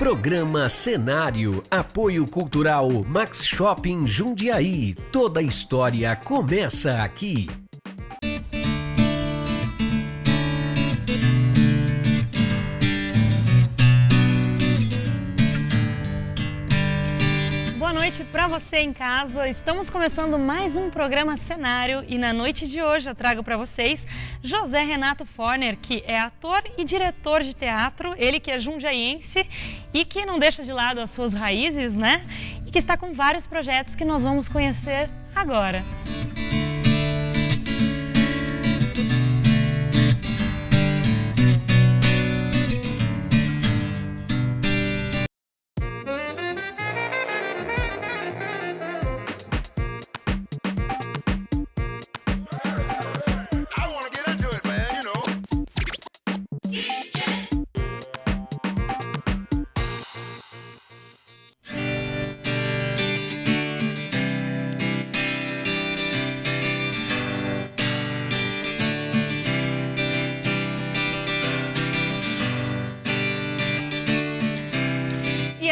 Programa Cenário, apoio cultural Max Shopping Jundiaí. Toda a história começa aqui. Boa noite para você em casa. Estamos começando mais um programa Cenário e na noite de hoje eu trago para vocês José Renato Forner, que é ator e diretor de teatro, ele que é jundiaiense e que não deixa de lado as suas raízes, né? E que está com vários projetos que nós vamos conhecer agora.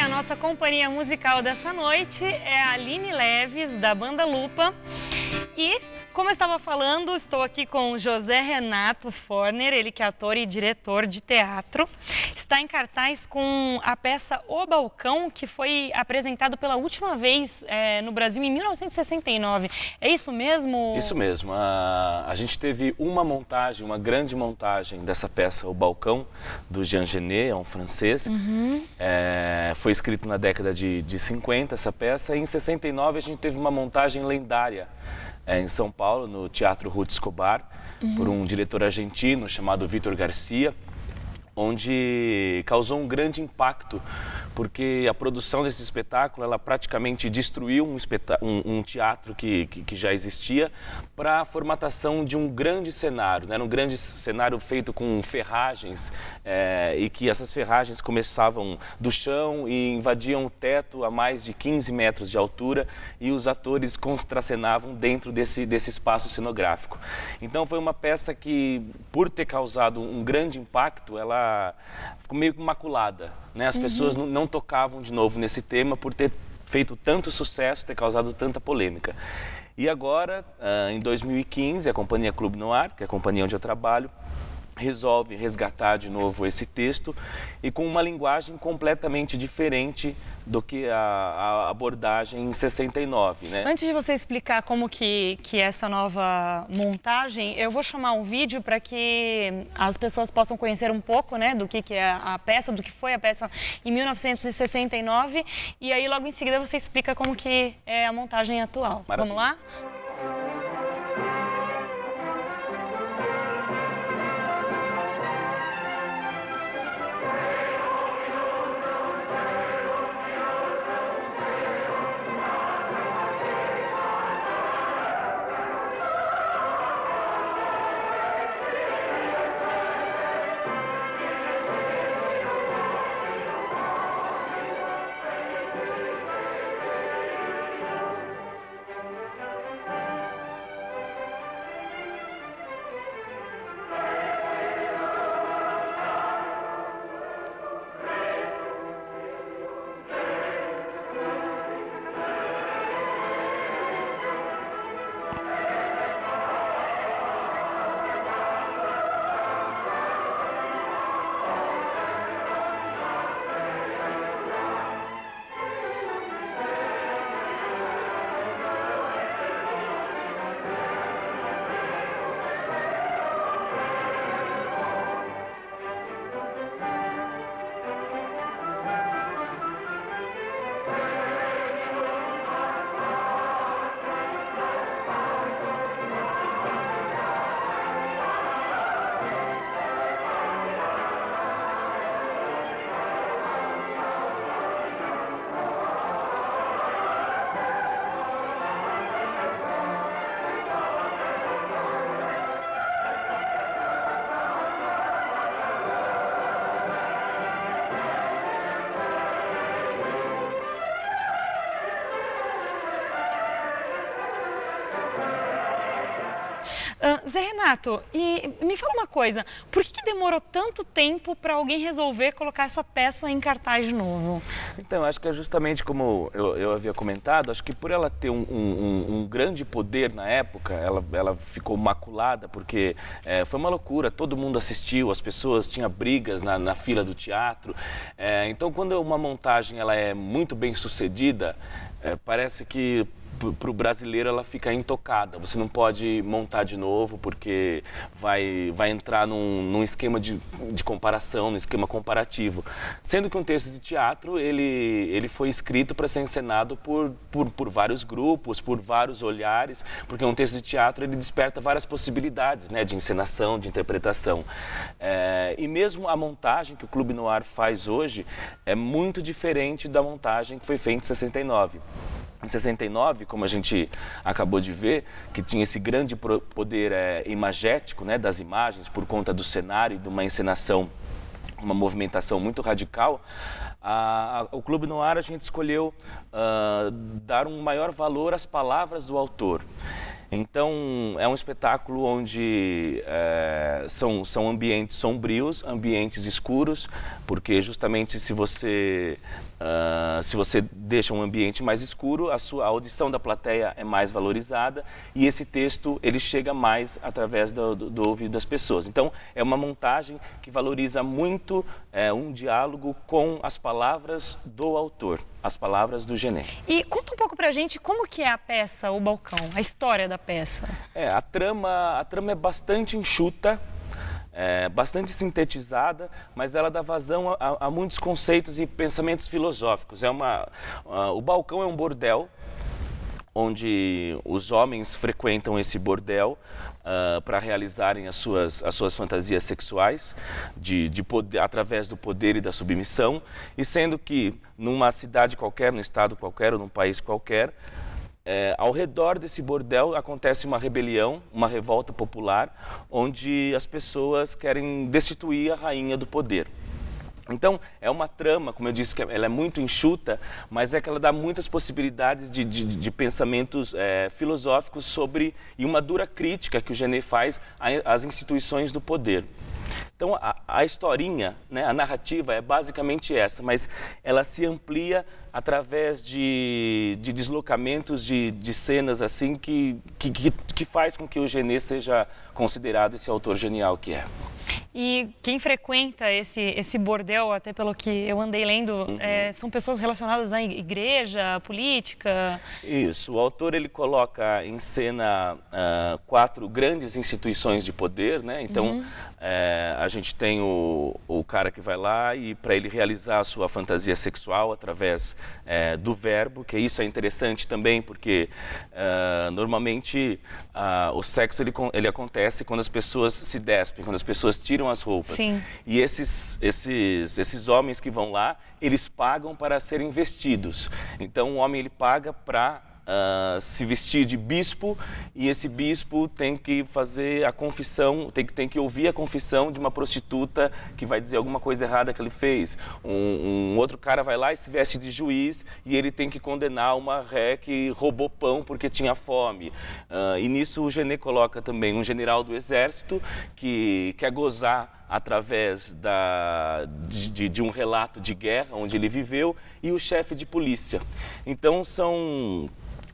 Nossa companhia musical dessa noite é a Aline Leves, da banda Lupa. E, como eu estava falando, estou aqui com José Renato Forner, ele que é ator e diretor de teatro. Está em cartaz com a peça O Balcão, que foi apresentado pela última vez no Brasil em 1969. É isso mesmo? Isso mesmo. A gente teve uma grande montagem dessa peça, O Balcão, do Jean Genet, é um francês. Foi escrito na década de 50 essa peça, e em 69 a gente teve uma montagem lendária em São Paulo, no Teatro Ruth Escobar, por um diretor argentino chamado Vítor Garcia, onde causou um grande impacto, porque a produção desse espetáculo, ela praticamente destruiu um teatro que já existia para a formatação de um grande cenário, né? Um grande cenário feito com ferragens, e que essas ferragens começavam do chão e invadiam o teto a mais de 15 metros de altura, e os atores contracenavam dentro desse espaço cenográfico. Então foi uma peça que, por ter causado um grande impacto, ela ficou meio maculada, né? As pessoas não tocavam de novo nesse tema por ter feito tanto sucesso, ter causado tanta polêmica. E agora, em 2015, a Companhia Clube Noir, que é a companhia onde eu trabalho, resolve resgatar de novo esse texto e com uma linguagem completamente diferente do que a abordagem em 69, né? Antes de você explicar como que é essa nova montagem, eu vou chamar um vídeo para que as pessoas possam conhecer um pouco, né, do que é a peça, do que foi a peça em 1969, e aí logo em seguida você explica como que é a montagem atual. Maravilha. Vamos lá? Zé Renato, e me fala uma coisa, por que demorou tanto tempo para alguém resolver colocar essa peça em cartaz de novo? Então, acho que é justamente como eu havia comentado, acho que por ela ter um grande poder na época, ela ficou maculada, porque foi uma loucura, todo mundo assistiu, as pessoas tinham brigas na fila do teatro. Então, quando uma montagem ela é muito bem sucedida, parece que para o brasileiro ela fica intocada. Você não pode montar de novo porque vai entrar num esquema de comparação, num esquema comparativo. Sendo que um texto de teatro ele foi escrito para ser encenado por vários grupos, por vários olhares, porque um texto de teatro ele desperta várias possibilidades, né, de encenação, de interpretação. E mesmo a montagem que o Clube Noir faz hoje é muito diferente da montagem que foi feita em 69. Em 69, como a gente acabou de ver, que tinha esse grande poder imagético, né, das imagens, por conta do cenário e de uma encenação, uma movimentação muito radical, o Clube Noir a gente escolheu dar um maior valor às palavras do autor. Então, é um espetáculo onde são ambientes sombrios, ambientes escuros, porque justamente se você deixa um ambiente mais escuro, a audição da plateia é mais valorizada e esse texto ele chega mais através do ouvido das pessoas. Então, é uma montagem que valoriza muito um diálogo com as palavras do autor, as palavras do Genet. E conta um pouco pra gente como que é a peça, O Balcão, a história da peça. A trama é bastante enxuta, bastante sintetizada, mas ela dá vazão a muitos conceitos e pensamentos filosóficos. O Balcão é um bordel, onde os homens frequentam esse bordel para realizarem as suas fantasias sexuais através do poder e da submissão, e sendo que numa cidade qualquer, num estado qualquer ou num país qualquer, ao redor desse bordel acontece uma rebelião, uma revolta popular, onde as pessoas querem destituir a rainha do poder. Então, é uma trama, como eu disse, que ela é muito enxuta, mas que ela dá muitas possibilidades de pensamentos filosóficos e uma dura crítica que o Genet faz às instituições do poder. Então, a historinha, né, a narrativa é basicamente essa, mas ela se amplia através de deslocamentos de cenas assim que faz com que o Genet seja considerado esse autor genial que é. E quem frequenta esse bordel, até pelo que eu andei lendo, são pessoas relacionadas à igreja, à política? Isso, o autor ele coloca em cena 4 grandes instituições de poder, né? Então, a gente tem o cara que vai lá e para ele realizar a sua fantasia sexual através do verbo, que isso é interessante também, porque normalmente o sexo ele acontece quando as pessoas se despem, quando as pessoas tiram as roupas. Sim. E esses homens que vão lá, eles pagam para serem vestidos. Então o homem ele paga para se vestir de bispo, e esse bispo tem que fazer a confissão, tem que ouvir a confissão de uma prostituta que vai dizer alguma coisa errada que ele fez. Um outro cara vai lá e se veste de juiz e ele tem que condenar uma ré que roubou pão porque tinha fome. E nisso o Genet coloca também um general do exército que quer gozar através de um relato de guerra onde ele viveu, e o chefe de polícia. Então são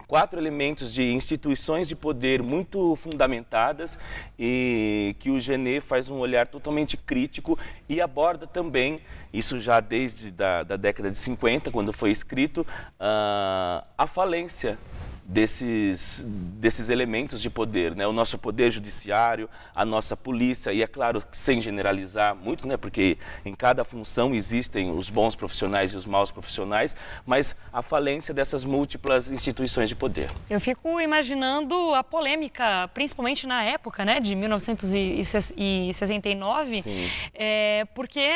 4 elementos de instituições de poder muito fundamentadas e que o Genet faz um olhar totalmente crítico e aborda também, isso já desde da década de 50, quando foi escrito, a falência desses elementos de poder, né? O nosso poder judiciário, a nossa polícia, e é claro, sem generalizar muito, né? Porque em cada função existem os bons profissionais e os maus profissionais, mas a falência dessas múltiplas instituições de poder. Eu fico imaginando a polêmica, principalmente na época, né, de 1969, porque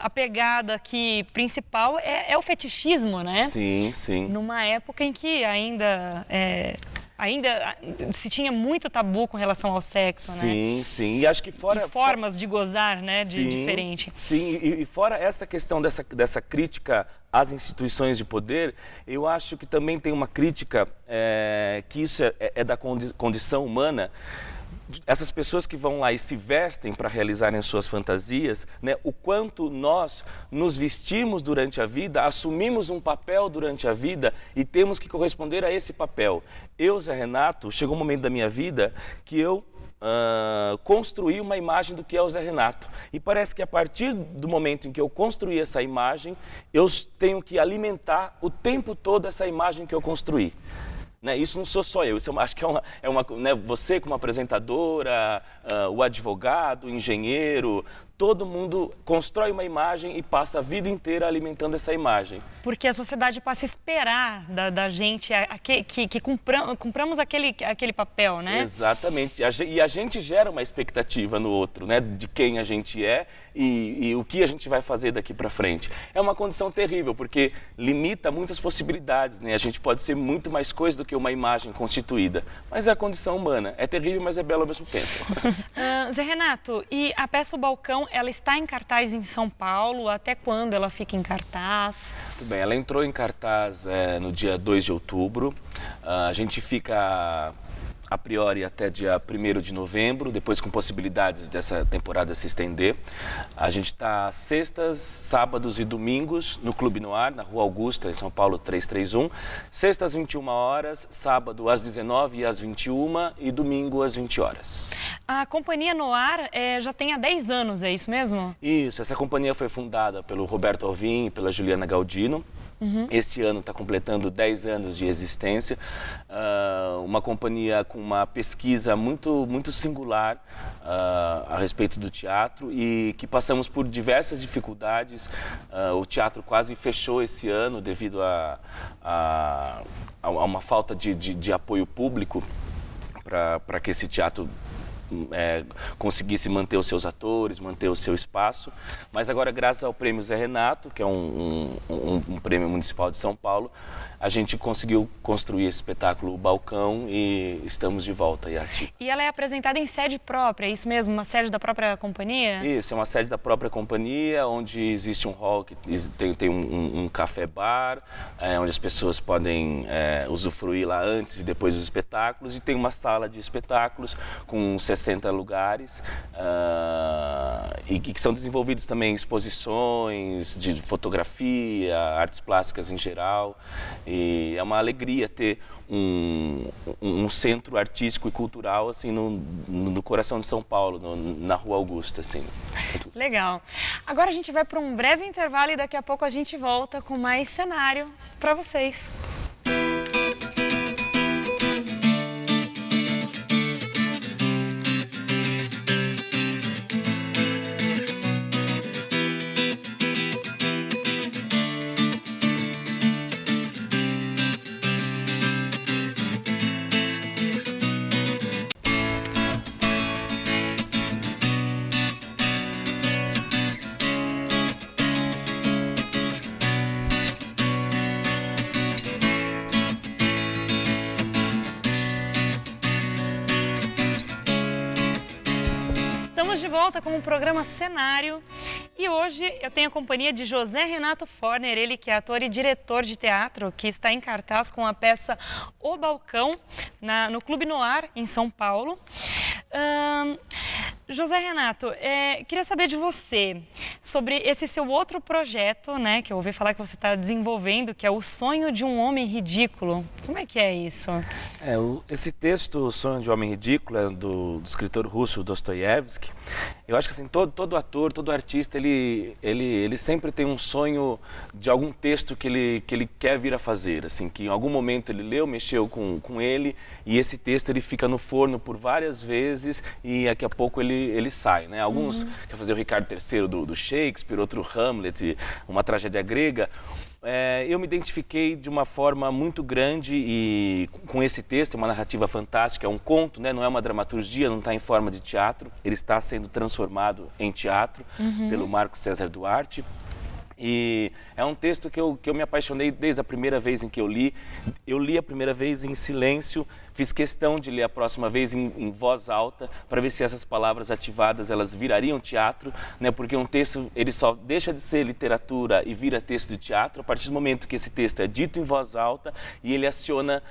a pegada aqui principal é o fetichismo, né? Sim, sim. Numa época em que ainda se tinha muito tabu com relação ao sexo, né? Sim, sim. E acho que fora... E formas de gozar, né, de diferente. Sim, e fora essa questão dessa crítica às instituições de poder, eu acho que também tem uma crítica que isso é da condição humana, essas pessoas que vão lá e se vestem para realizarem as suas fantasias, né, o quanto nós nos vestimos durante a vida, assumimos um papel durante a vida e temos que corresponder a esse papel. Eu, Zé Renato, chegou um momento da minha vida que eu construí uma imagem do que é o Zé Renato. E parece que a partir do momento em que eu construí essa imagem, eu tenho que alimentar o tempo todo essa imagem que eu construí. Né? Isso não sou só eu, isso eu acho que né, você como apresentadora, o advogado, o engenheiro, todo mundo constrói uma imagem e passa a vida inteira alimentando essa imagem. Porque a sociedade passa a esperar da gente que cumpramos aquele papel, né? Exatamente. E a gente gera uma expectativa no outro, né? De quem a gente é e o que a gente vai fazer daqui para frente. É uma condição terrível, porque limita muitas possibilidades, né? A gente pode ser muito mais coisa do que uma imagem constituída. Mas é a condição humana. É terrível, mas é belo ao mesmo tempo. Zé Renato, e a peça O Balcão, ela está em cartaz em São Paulo? Até quando ela fica em cartaz? Muito bem, ela entrou em cartaz no dia 2 de outubro. A gente fica a priori até dia 1º de novembro, depois com possibilidades dessa temporada se estender. A gente está sextas, sábados e domingos no Clube Noir, na Rua Augusta, em São Paulo 331. Sextas, 21 horas, sábado às 19 e às 21 e domingo às 20 horas. A Companhia Noir já tem há 10 anos, é isso mesmo? Isso, essa companhia foi fundada pelo Roberto Alvim e pela Juliana Galdino. Este ano está completando 10 anos de existência, uma companhia com uma pesquisa muito singular a respeito do teatro e que passamos por diversas dificuldades. O teatro quase fechou esse ano devido a uma falta de apoio público para que esse teatro conseguisse manter os seus atores, manter o seu espaço. Mas agora, graças ao Prêmio Zé Renato, que é um prêmio municipal de São Paulo, a gente conseguiu construir esse espetáculo O Balcão e estamos de volta aí ativo. E ela é apresentada em sede própria, é isso mesmo? Uma sede da própria companhia? Isso, é uma sede da própria companhia, onde existe um hall, que tem um café-bar, onde as pessoas podem usufruir lá antes e depois dos espetáculos, e tem uma sala de espetáculos com 60 lugares, e que são desenvolvidos também exposições de fotografia, artes plásticas em geral. E é uma alegria ter um centro artístico e cultural assim no coração de São Paulo, na Rua Augusta, assim. Legal. Agora a gente vai para um breve intervalo e daqui a pouco a gente volta com mais cenário para vocês. Estamos de volta com o programa Cenário e hoje eu tenho a companhia de José Renato Forner, ele que é ator e diretor de teatro, que está em cartaz com a peça O Balcão, no Clube Noir, em São Paulo. José Renato, queria saber de você sobre esse seu outro projeto, né, que eu ouvi falar que você está desenvolvendo, que é O Sonho de um Homem Ridículo. Como é que é isso? Esse texto, O Sonho de um Homem Ridículo, é do escritor russo Dostoiévski. Eu acho que assim, todo ator, todo artista, ele sempre tem um sonho de algum texto que ele quer vir a fazer, assim, que em algum momento ele leu, mexeu com ele, e esse texto ele fica no forno por várias vezes e daqui a pouco ele sai, né? Alguns quer fazer o Ricardo III do Shakespeare, outro Hamlet, uma tragédia grega. Eu me identifiquei de uma forma muito grande e com esse texto, é uma narrativa fantástica, é um conto, né? Não é uma dramaturgia, não está em forma de teatro, ele está sendo transformado em teatro pelo Marco César Duarte. E é um texto que eu me apaixonei desde a primeira vez em que eu li. Eu li a primeira vez em silêncio, fiz questão de ler a próxima vez em voz alta, para ver se essas palavras ativadas elas virariam teatro, né? Porque um texto ele só deixa de ser literatura e vira texto de teatro a partir do momento que esse texto é dito em voz alta e ele aciona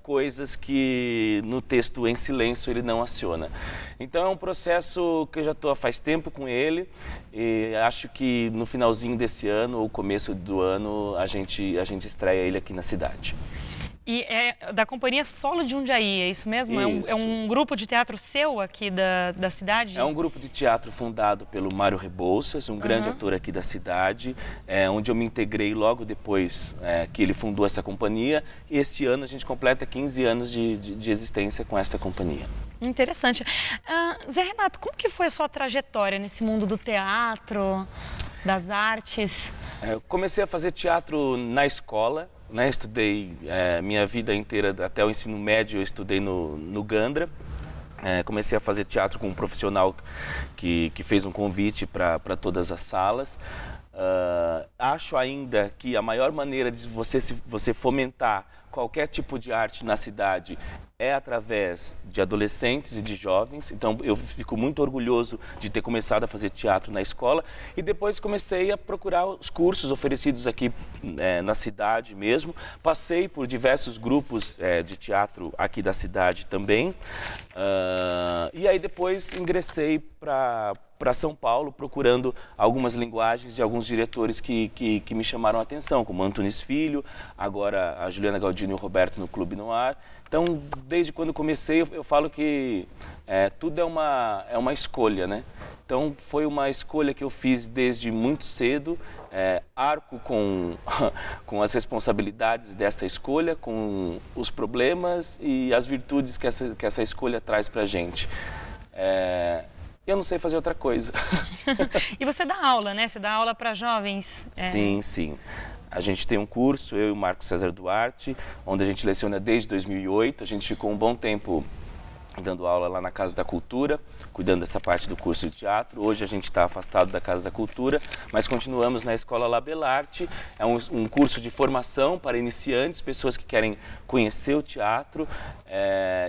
coisas que no texto em silêncio ele não aciona. Então é um processo que eu já estou há faz tempo com ele e acho que no finalzinho desse ano ou começo do ano a gente estreia ele aqui na cidade. E é da Companhia Solo de Jundiaí, é isso mesmo? Isso. É um grupo de teatro seu aqui da cidade? É um grupo de teatro fundado pelo Mário Rebouças, um grande ator aqui da cidade, onde eu me integrei logo depois que ele fundou essa companhia. E este ano a gente completa 15 anos de existência com essa companhia. Interessante. Zé Renato, como que foi a sua trajetória nesse mundo do teatro, das artes? Eu comecei a fazer teatro na escola. Né, estudei minha vida inteira, até o ensino médio, eu estudei no Gandra. Comecei a fazer teatro com um profissional que fez um convite para todas as salas. Acho ainda que a maior maneira de você fomentar qualquer tipo de arte na cidade é através de adolescentes e de jovens. Então eu fico muito orgulhoso de ter começado a fazer teatro na escola e depois comecei a procurar os cursos oferecidos aqui na cidade mesmo. Passei por diversos grupos de teatro aqui da cidade também. E aí depois ingressei para São Paulo, procurando algumas linguagens de alguns diretores que me chamaram a atenção, como Antunes Filho, agora a Juliana Galdino e o Roberto no Clube Noir. Então, desde quando comecei, eu falo que tudo é uma escolha, né? Então, foi uma escolha que eu fiz desde muito cedo, arco com as responsabilidades dessa escolha, com os problemas e as virtudes que essa escolha traz pra gente. Eu não sei fazer outra coisa. E você dá aula, né? Você dá aula para jovens. Sim, sim. A gente tem um curso, eu e o Marco César Duarte, onde a gente leciona desde 2008. A gente ficou um bom tempo dando aula lá na Casa da Cultura, cuidando dessa parte do curso de teatro. Hoje a gente está afastado da Casa da Cultura, mas continuamos na Escola Labelarte. É um curso de formação para iniciantes, pessoas que querem conhecer o teatro.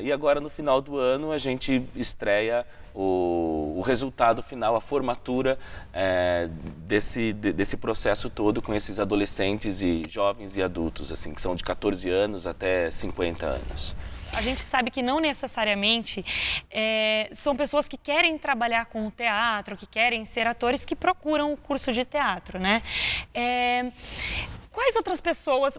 E agora, no final do ano, a gente estreia o resultado final, a formatura desse processo todo com esses adolescentes e jovens e adultos, assim, que são de 14 anos até 50 anos. A gente sabe que não necessariamente são pessoas que querem trabalhar com o teatro, que querem ser atores, que procuram o curso de teatro, né? Quais outras pessoas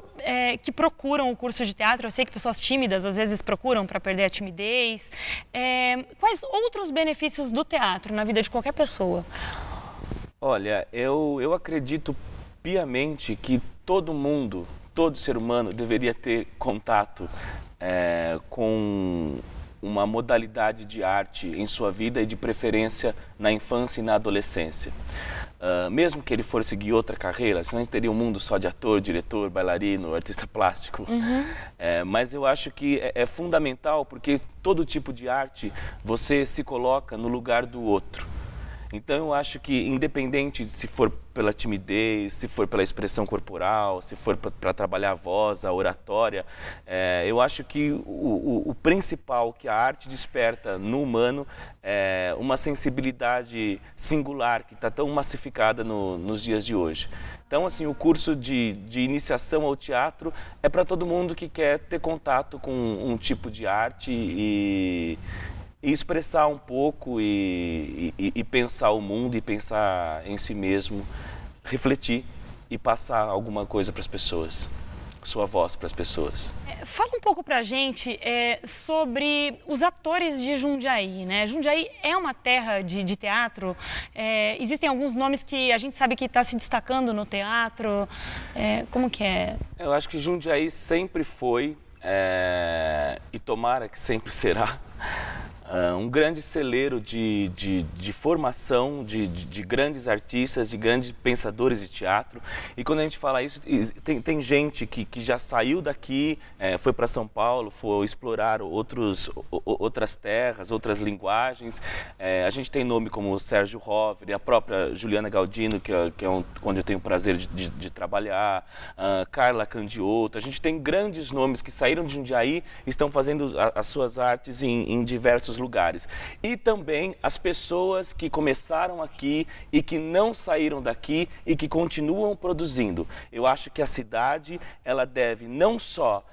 que procuram o curso de teatro? Eu sei que pessoas tímidas às vezes procuram para perder a timidez. Quais outros benefícios do teatro na vida de qualquer pessoa? Olha, eu acredito piamente que todo mundo, todo ser humano deveria ter contato com uma modalidade de arte em sua vida e de preferência na infância e na adolescência. Mesmo que ele for seguir outra carreira, senão a gente teria um mundo só de ator, diretor, bailarino, artista plástico. Mas eu acho que é fundamental porque todo tipo de arte você se coloca no lugar do outro. Então eu acho que independente de se for pela timidez, se for pela expressão corporal, se for para trabalhar a voz, a oratória, eu acho que o principal que a arte desperta no humano é uma sensibilidade singular que está tão massificada nos dias de hoje. Então, assim, o curso de iniciação ao teatro é para todo mundo que quer ter contato com um tipo de arte e expressar um pouco e pensar o mundo e pensar em si mesmo, refletir e passar alguma coisa para as pessoas, sua voz para as pessoas. Fala um pouco pra gente sobre os atores de Jundiaí, né? Jundiaí é uma terra de teatro, existem alguns nomes que a gente sabe que está se destacando no teatro, como que é? Eu acho que Jundiaí sempre foi, e tomara que sempre será, um grande celeiro de formação de grandes artistas, de grandes pensadores de teatro. E quando a gente fala isso, tem gente que já saiu daqui, foi para São Paulo, foi explorar outras terras, outras linguagens. A gente tem nome como Sérgio Rovere, a própria Juliana Galdino, que é onde eu tenho o prazer de trabalhar, Carla Candiotto. A gente tem grandes nomes que saíram de Jundiaí e estão fazendo as suas artes em diversos lugares. E também as pessoas que começaram aqui e que não saíram daqui e que continuam produzindo. Eu acho que a cidade, ela deve não só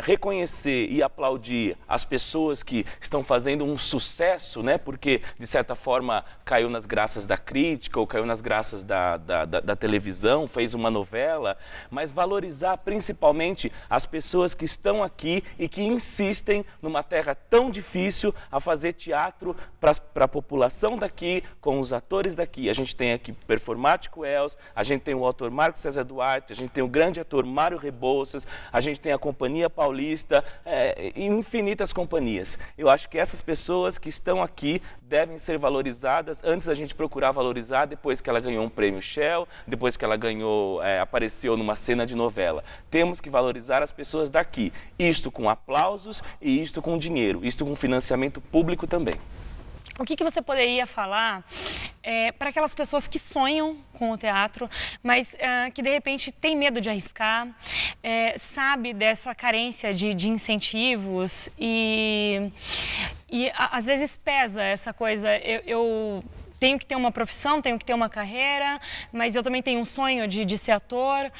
reconhecer e aplaudir as pessoas que estão fazendo um sucesso, né? Porque, de certa forma, caiu nas graças da crítica ou caiu nas graças da televisão, fez uma novela, mas valorizar principalmente as pessoas que estão aqui e que insistem numa terra tão difícil a fazer teatro para a população daqui, com os atores daqui. A gente tem aqui Performático Els, a gente tem o autor Marcos César Duarte, a gente tem o grande ator Mário Rebouças, a gente tem a Companhia Paulista, infinitas companhias. Eu acho que essas pessoas que estão aqui devem ser valorizadas antes da gente procurar valorizar depois que ela ganhou um prêmio Shell, depois que ela apareceu numa cena de novela. Temos que valorizar as pessoas daqui, isto com aplausos e isto com dinheiro, isto com financiamento público também. O que você poderia falar para aquelas pessoas que sonham com o teatro, mas que de repente tem medo de arriscar, sabe dessa carência de incentivos e às vezes pesa essa coisa, eu tenho que ter uma profissão, tenho que ter uma carreira, mas eu também tenho um sonho de ser ator.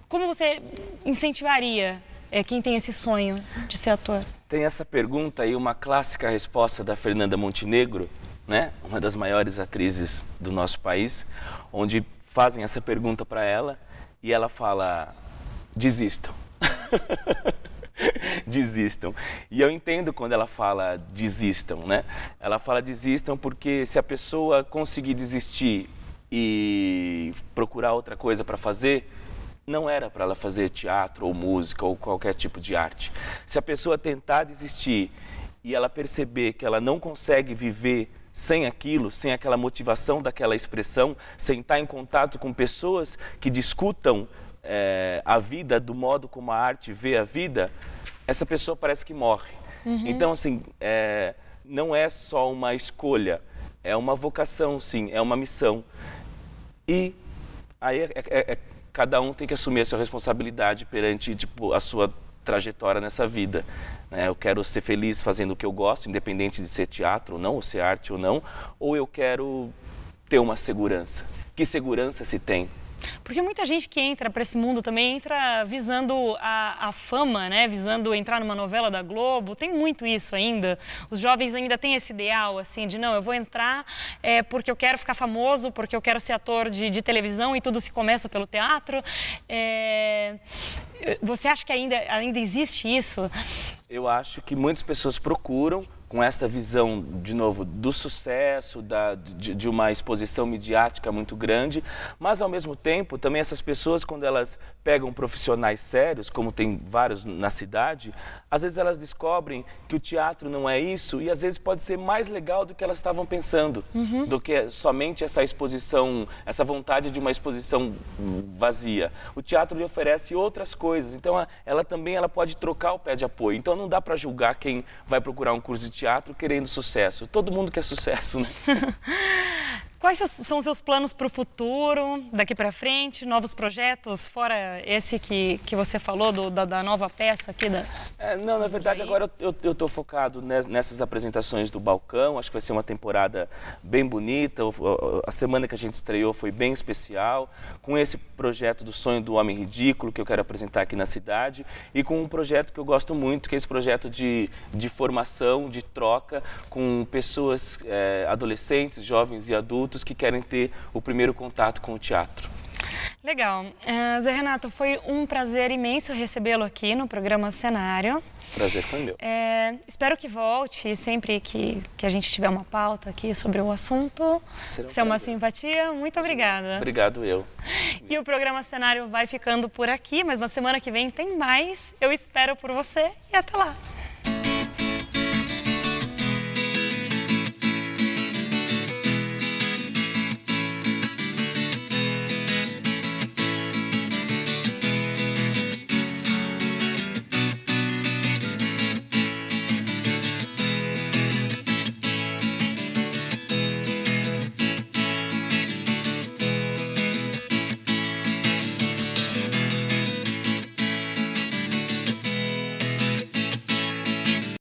Como você incentivaria quem tem esse sonho de ser ator? Tem essa pergunta e uma clássica resposta da Fernanda Montenegro, né? Uma das maiores atrizes do nosso país, onde fazem essa pergunta para ela e ela fala: desistam. Desistam. E eu entendo quando ela fala desistam, né? Ela fala desistam porque se a pessoa conseguir desistir e procurar outra coisa para fazer, não era para ela fazer teatro ou música ou qualquer tipo de arte. Se a pessoa tentar desistir e ela perceber que ela não consegue viver sem aquilo, sem aquela motivação daquela expressão, sem estar em contato com pessoas que discutam a vida do modo como a arte vê a vida, essa pessoa parece que morre. Então, assim, não é só uma escolha, é uma vocação, sim, é uma missão. E aí cada um tem que assumir a sua responsabilidade perante a sua trajetória nessa vida. Eu quero ser feliz fazendo o que eu gosto, independente de ser teatro ou não, ou ser arte ou eu quero ter uma segurança. Que segurança se tem? Porque muita gente que entra para esse mundo também entra visando a fama, né? Visando entrar numa novela da Globo. Tem muito isso ainda. Os jovens ainda têm esse ideal, assim, de não, eu vou entrar porque eu quero ficar famoso, porque eu quero ser ator de televisão e tudo se começa pelo teatro. Você acha que ainda existe isso? Eu acho que muitas pessoas procuram, com esta visão, de novo, do sucesso, de uma exposição midiática muito grande, mas, ao mesmo tempo, também essas pessoas, quando elas pegam profissionais sérios, como tem vários na cidade, às vezes elas descobrem que o teatro não é isso e, às vezes, pode ser mais legal do que elas estavam pensando, do que somente essa exposição, essa vontade de uma exposição vazia. O teatro lhe oferece outras coisas, então ela também pode trocar o pé de apoio. Então, não dá para julgar quem vai procurar um curso de teatro querendo sucesso. Todo mundo quer sucesso, né? Quais são os seus planos para o futuro, daqui para frente, novos projetos, fora esse que você falou, da nova peça aqui? Não, na verdade, agora eu estou focado nessas apresentações do Balcão, acho que vai ser uma temporada bem bonita, a semana que a gente estreou foi bem especial, com esse projeto do Sonho do Homem Ridículo, que eu quero apresentar aqui na cidade, e com um projeto que eu gosto muito, que é esse projeto de formação, de troca, com pessoas, adolescentes, jovens e adultos, que querem ter o primeiro contato com o teatro. Legal. Zé Renato, foi um prazer imenso recebê-lo aqui no programa Cenário. Prazer foi meu. Espero que volte sempre que a gente tiver uma pauta aqui sobre o assunto. Você é uma simpatia. Muito obrigada. Obrigado eu. E o programa Cenário vai ficando por aqui, mas na semana que vem tem mais. Eu espero por você e até lá.